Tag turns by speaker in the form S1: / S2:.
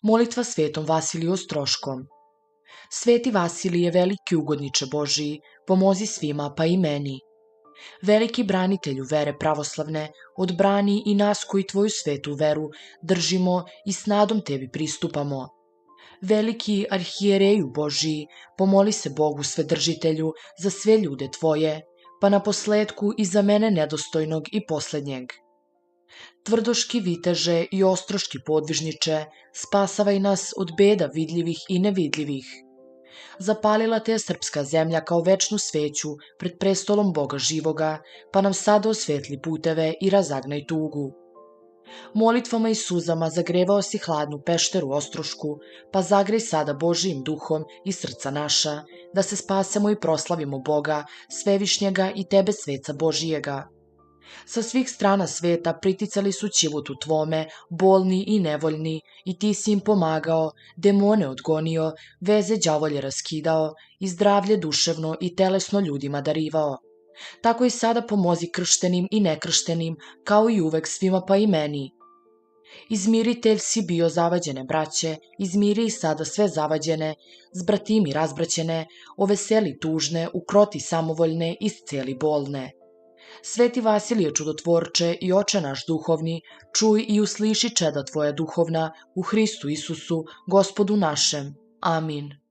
S1: Molitva svetom Vasiliju Ostroškom. Sveti Vasilije, veliki ugodniče Božiji, pomozi svima pa i meni. Veliki branitelju vere pravoslavne, odbrani i nas koji tvoju svetu veru držimo i s nadom tebi pristupamo. Veliki arhijereju Božiji, pomoli se Bogu Svedržitelju za sve ljude tvoje, pa na posledku i za mene nedostojnog i poslednjeg. Tvrdoški viteže i ostroški podvižniče, spasavaj nas od beda vidljivih i nevidljivih. Zapalila te je srpska zemlja kao večnu sveću pred prestolom Boga živoga, pa nam sada osvetli puteve i razagnaj tugu. Molitvama i suzama zagrevao si hladnu pešteru Ostrošku, pa zagrej sada Božijim duhom i srca naša, da se spasemo i proslavimo Boga, Svevišnjega i tebe sveca Božijega. Sa svih strana sveta priticali su ćivutu tvome, bolni i nevoljni, i ti si im pomagao, demone odgonio, veze đavolje raskidao i zdravlje duševno i telesno ljudima darivao. Tako i sada pomozi krštenim i nekrštenim, kao i uvek svima pa i meni. Izmiritelj si bio zavađene braće, izmiri i sada sve zavađene, zbratimi razbraćene, oveseli tužne, ukroti samovoljne, isceli bolne. Sveti Vasilije čudotvorče i oče naš duhovni, čuj i usliši čeda tvoja duhovna u Hristu Isusu, Gospodu našem. Amin.